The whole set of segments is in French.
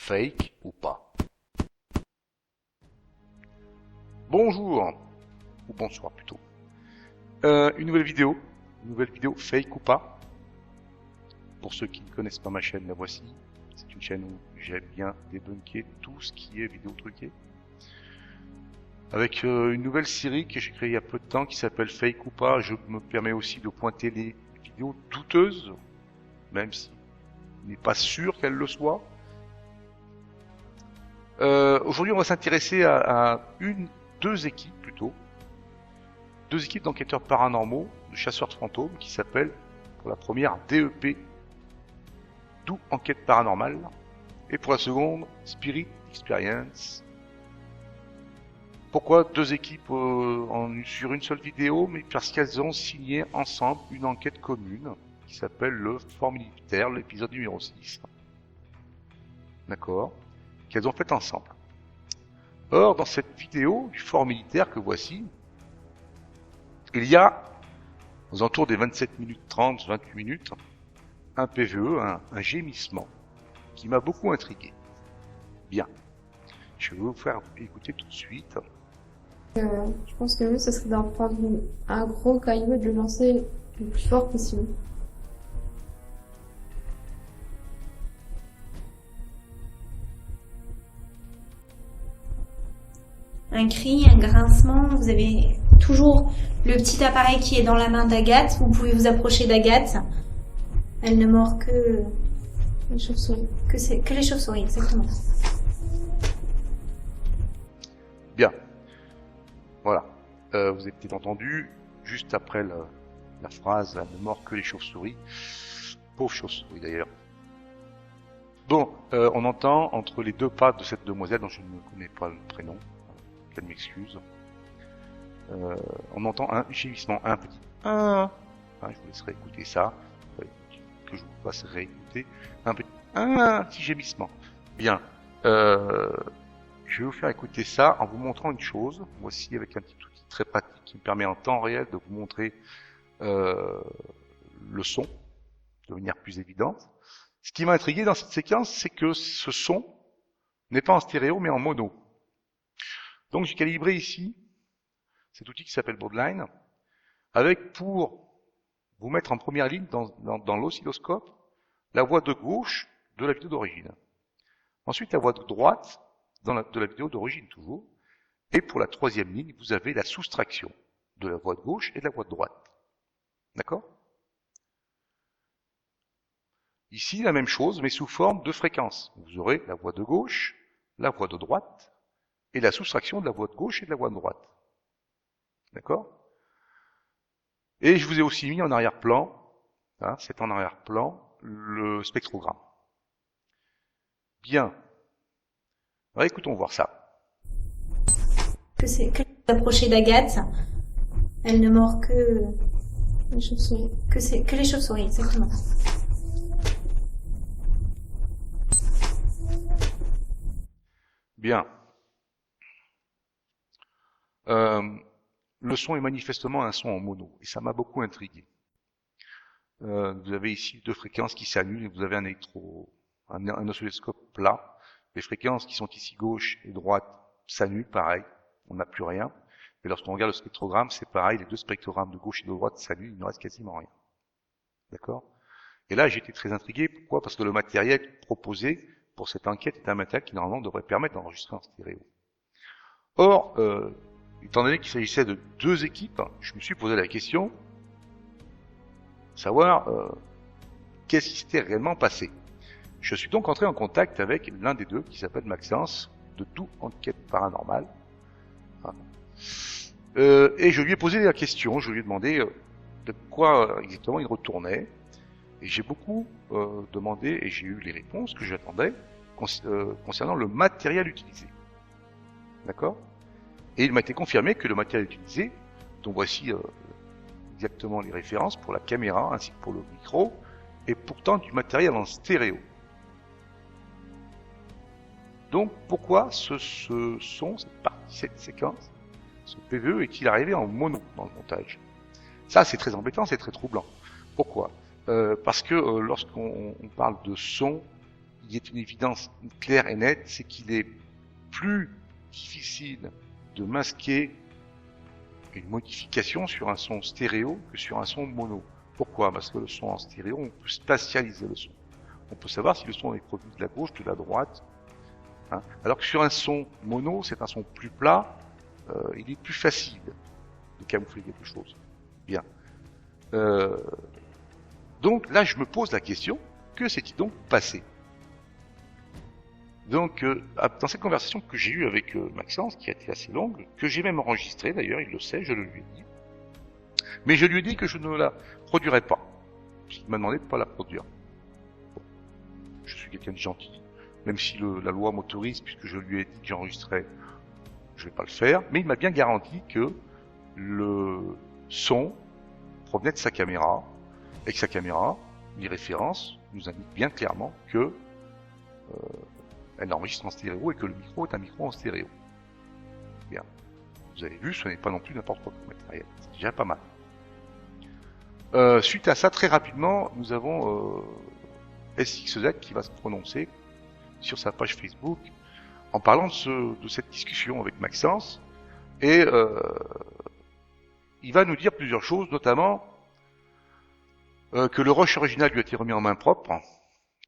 fake ou pas. Bonjour, ou bonsoir plutôt. Une nouvelle vidéo fake ou pas. Pour ceux qui ne connaissent pas ma chaîne, la voici. C'est une chaîne où j'aime bien débunker tout ce qui est vidéo truquée. Avec une nouvelle série que j'ai créée il y a peu de temps qui s'appelle Fake ou pas, je me permets aussi de pointer les vidéos douteuses, même si on n'est pas sûr qu'elles le soient. Aujourd'hui, on va s'intéresser à deux équipes d'enquêteurs paranormaux, de chasseurs de fantômes, qui s'appellent, pour la première, DEP, d'où Enquête Paranormale, et pour la seconde, Spirit Experience. Pourquoi deux équipes sur une seule vidéo? Mais parce qu'elles ont signé ensemble une enquête commune qui s'appelle le Fort Militaire, l'épisode numéro 6. D'accord? Qu'elles ont fait ensemble. Or, dans cette vidéo du Fort Militaire que voici, il y a, aux alentours des 27 minutes 30, 28 minutes, un PVE, un gémissement, qui m'a beaucoup intrigué. Bien. Je vais vous faire écouter tout de suite. Je pense que le mieux, ce serait d'en prendre un gros caillou et de le lancer le plus fort possible. Un cri, un grincement, vous avez toujours le petit appareil qui est dans la main d'Agathe, vous pouvez vous approcher d'Agathe. Elle ne mord que Les chauves-souris. que les chauves-souris, exactement. Bien. Voilà. Vous avez peut-être entendu, juste après la phrase « Elle ne mord que les chauves-souris ». Pauvres chauves-souris d'ailleurs. Bon, on entend entre les deux pattes de cette demoiselle, dont je ne connais pas le prénom, qu'elle m'excuse, on entend un gémissement, un petit « ah ». Je vous laisserai écouter ça, que je vous fasse réécouter. Un petit gémissement. Bien. Je vais vous faire écouter ça en vous montrant une chose. Voici avec un petit outil très pratique qui me permet en temps réel de vous montrer le son de manière plus évidente. Ce qui m'a intrigué dans cette séquence, c'est que ce son n'est pas en stéréo mais en mono. Donc j'ai calibré ici cet outil qui s'appelle Broadline avec pour vous mettre en première ligne dans l'oscilloscope la voix de gauche de la vidéo d'origine. Ensuite la voix de droite de la vidéo d'origine toujours. Et pour la troisième ligne, vous avez la soustraction de la voix de gauche et de la voix de droite. D'accord? Ici, la même chose, mais sous forme de fréquence. Vous aurez la voix de gauche, la voix de droite, et la soustraction de la voix de gauche et de la voix de droite. D'accord? Et je vous ai aussi mis en arrière-plan, c'est en arrière-plan, le spectrogramme. Bien. Alors, écoutons voir ça. Que vous approchez d'Agathe. Elle ne mord que Les chauves-souris. que les chauves-souris, exactement. Bien. Le son est manifestement un son en mono, et ça m'a beaucoup intrigué. Vous avez ici deux fréquences qui s'annulent, et vous avez un oscilloscope plat. Les fréquences qui sont ici gauche et droite s'annulent, pareil, on n'a plus rien. Et lorsqu'on regarde le spectrogramme, c'est pareil, les deux spectrogrammes de gauche et de droite s'annulent, il ne reste quasiment rien. D'accord? Et là, j'ai été très intrigué. Pourquoi? Parce que le matériel proposé pour cette enquête est un matériel qui normalement devrait permettre d'enregistrer en stéréo. Or, étant donné qu'il s'agissait de deux équipes, je me suis posé la question, savoir qu'est-ce qui s'était réellement passé. Je suis donc entré en contact avec l'un des deux qui s'appelle Maxence, de Tout Enquête Paranormale. Et je lui ai posé la question, je lui ai demandé de quoi exactement il retournait. Et j'ai beaucoup demandé, et j'ai eu les réponses que j'attendais, concernant le matériel utilisé. D'accord? Et il m'a été confirmé que le matériel utilisé, dont voici exactement les références pour la caméra ainsi que pour le micro, est pourtant du matériel en stéréo. Donc pourquoi ce son, cette séquence, ce PVE est-il arrivé en mono dans le montage? Ça c'est très embêtant, c'est très troublant. Pourquoi? Parce que lorsqu'on parle de son, il est une évidence claire et nette, c'est qu'il est plus difficile de masquer une modification sur un son stéréo que sur un son mono. Pourquoi? Parce que le son en stéréo, on peut spatialiser le son. On peut savoir si le son est produit de la gauche, de la droite. Hein. Alors que sur un son mono, c'est un son plus plat, il est plus facile de camoufler quelque chose. Bien. Donc là, je me pose la question, que s'est-il donc passé? Donc, dans cette conversation que j'ai eue avec Maxence, qui a été assez longue, que j'ai même enregistrée d'ailleurs, il le sait, je le lui ai dit, mais je lui ai dit que je ne la produirais pas. Il m'a demandé de ne pas la produire. Bon. Je suis quelqu'un de gentil, même si la loi m'autorise, puisque je lui ai dit que j'enregistrais, je vais pas le faire, mais il m'a bien garanti que le son provenait de sa caméra, et que sa caméra, les références, nous indiquent bien clairement que elle enregistre en stéréo et que le micro est un micro en stéréo. Bien. Vous avez vu, ce n'est pas non plus n'importe quoi comme matériel. C'est déjà pas mal. Suite à ça, très rapidement, nous avons SXZ qui va se prononcer sur sa page Facebook en parlant de cette discussion avec Maxence. Et il va nous dire plusieurs choses, notamment que le rush original lui a été remis en main propre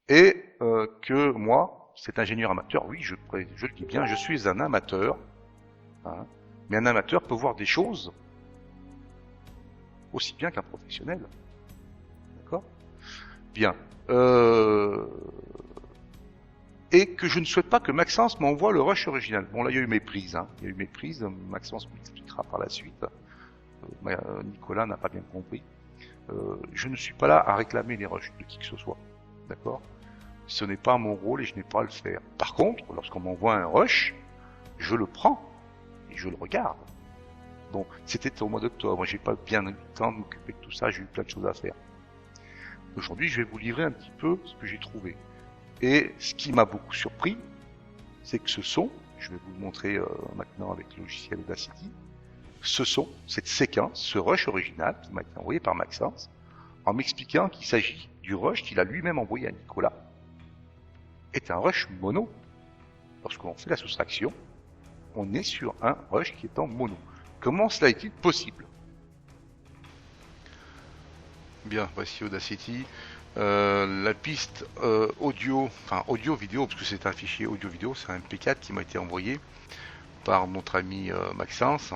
et que moi, cet ingénieur amateur, oui, je le dis bien, je suis un amateur, hein, mais un amateur peut voir des choses aussi bien qu'un professionnel. D'accord ? Bien. Et que je ne souhaite pas que Maxence m'envoie le rush original. Bon, là, il y a eu méprise. Hein. Il y a eu méprise. Maxence m'expliquera par la suite. Nicolas n'a pas bien compris. Je ne suis pas là à réclamer les rushs de qui que ce soit. D'accord ? Ce n'est pas mon rôle et je n'ai pas à le faire. Par contre, lorsqu'on m'envoie un rush, je le prends et je le regarde. Bon, c'était au mois d'octobre. J'ai pas bien eu le temps de m'occuper de tout ça. J'ai eu plein de choses à faire. Aujourd'hui, je vais vous livrer un petit peu ce que j'ai trouvé. Et ce qui m'a beaucoup surpris, c'est que ce son, je vais vous le montrer maintenant avec le logiciel Audacity, ce son, cette séquence, ce rush original qui m'a été envoyé par Maxence, en m'expliquant qu'il s'agit du rush qu'il a lui-même envoyé à Nicolas, est un rush mono. Lorsqu'on fait la soustraction, on est sur un rush qui est en mono. Comment cela est-il possible? Bien, voici Audacity. La piste audio-vidéo, parce que c'est un fichier audio-vidéo, c'est un MP4 qui m'a été envoyé par notre ami Maxence.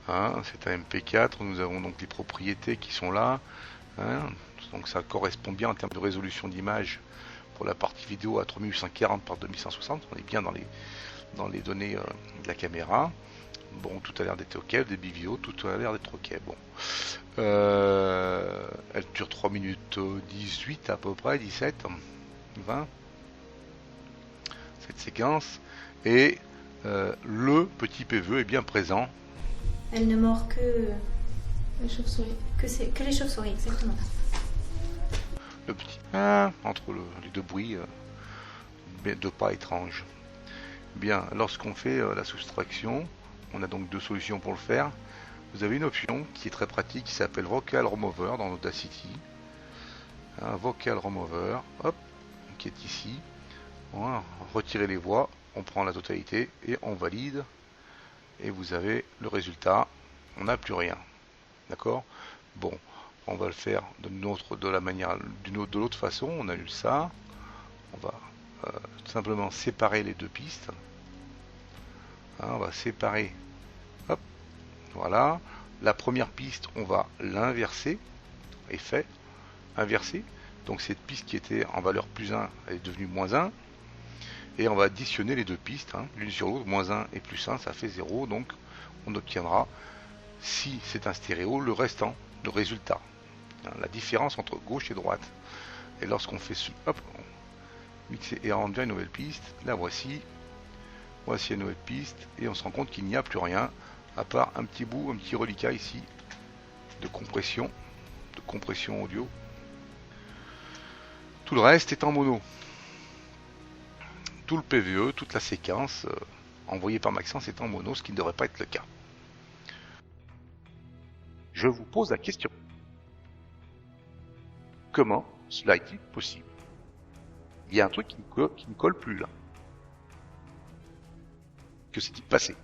Hein, c'est un MP4, nous avons donc les propriétés qui sont là. Hein, donc ça correspond bien en termes de résolution d'image pour la partie vidéo à 3840 par 2160. On est bien dans les données de la caméra. Bon, tout a l'air d'être ok, le débit vidéo, tout a l'air d'être ok. Bon. Elle dure 3 minutes 18 à peu près, 17, 20, cette séquence. Et le petit PVE est bien présent. Elle ne mord que les chauves-souris. Que les chauves-souris, exactement. Le petit entre les deux bruits, deux pas étranges. Bien, lorsqu'on fait la soustraction, on a donc deux solutions pour le faire. Vous avez une option qui est très pratique qui s'appelle Vocal Remover dans Audacity. Un Vocal Remover, hop, qui est ici. On va retirer les voix, on prend la totalité et on valide. Et vous avez le résultat. On n'a plus rien. D'accord ? Bon, on va le faire de l'autre façon. On annule ça. On va tout simplement séparer les deux pistes. On va séparer, hop, voilà, la première piste on va l'inverser, effet, inverser, donc cette piste qui était en valeur plus 1, elle est devenue moins 1, et on va additionner les deux pistes, hein, l'une sur l'autre, moins 1 et plus 1, ça fait 0, donc on obtiendra, si c'est un stéréo, le restant, le résultat, hein, la différence entre gauche et droite, et lorsqu'on fait, hop, on mixe et on devient une nouvelle piste, la voici une nouvelle piste et on se rend compte qu'il n'y a plus rien à part un petit bout, un petit reliquat ici de compression audio. Tout le reste est en mono. Tout le PVE, toute la séquence envoyée par Maxence est en mono, ce qui ne devrait pas être le cas. Je vous pose la question. Comment cela est-il possible? il y a un truc qui me colle plus là. Que s'est-il passé?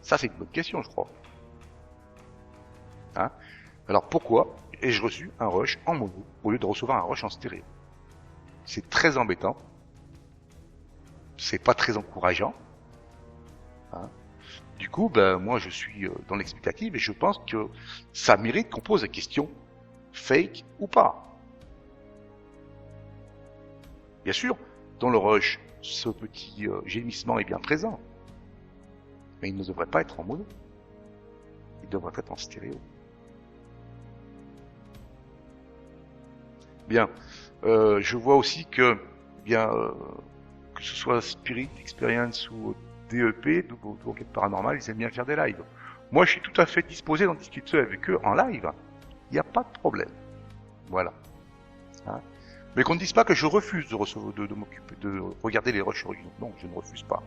Ça, c'est une bonne question, je crois. Hein? Alors pourquoi ai-je reçu un rush en mono au lieu de recevoir un rush en stéréo? C'est très embêtant. C'est pas très encourageant. Hein? Du coup, ben moi je suis dans l'explicative et je pense que ça mérite qu'on pose la question fake ou pas. Bien sûr, dans le rush, ce petit gémissement est bien présent. Mais il ne devrait pas être en mono. Il devrait être en stéréo. Bien. Je vois aussi que, bien, que ce soit Spirit Experience ou DEP, Enquête Paranormale, ils aiment bien faire des lives. Moi, je suis tout à fait disposé d'en discuter avec eux en live. Il n'y a pas de problème. Voilà. Hein? Mais qu'on ne dise pas que je refuse de m'occuper, de regarder les rushs originaux. Non, je ne refuse pas.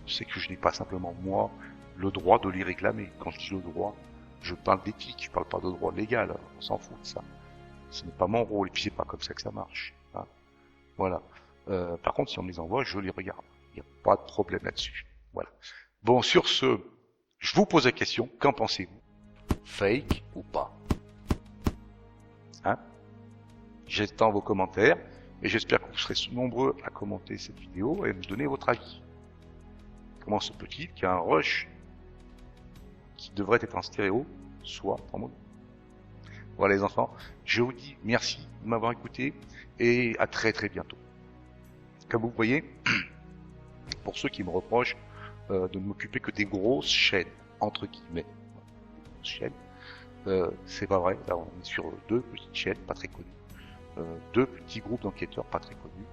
C'est que je n'ai pas simplement, moi, le droit de les réclamer. Quand je dis le droit, je parle d'éthique, je parle pas de droit légal. On s'en fout de ça. Ce n'est pas mon rôle, et puis c'est pas comme ça que ça marche. Hein. Voilà. Par contre, si on me les envoie, je les regarde. Il n'y a pas de problème là-dessus. Voilà. Bon, sur ce, je vous pose la question, qu'en pensez-vous? Fake ou pas? Hein? J'attends vos commentaires, et j'espère que vous serez nombreux à commenter cette vidéo et à me donner votre avis. Comment se peut-il qu'il y a un rush qui devrait être en stéréo soit en mono? Voilà les enfants, je vous dis merci de m'avoir écouté et à très très bientôt. Comme vous voyez, pour ceux qui me reprochent de ne m'occuper que des grosses chaînes, entre guillemets, chaînes, c'est pas vrai, là on est sur 2 petites chaînes pas très connues, 2 petits groupes d'enquêteurs pas très connus.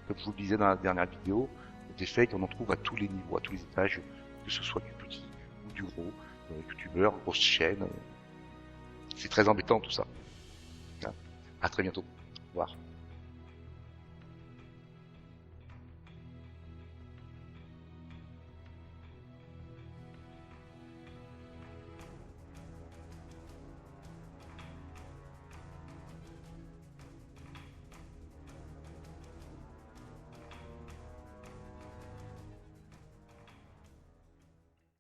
Comme je vous le disais dans la dernière vidéo, des fakes on en trouve à tous les niveaux, à tous les étages, que ce soit du petit ou du gros, youtubeurs, grosses chaînes. C'est très embêtant tout ça. À très bientôt. Au revoir.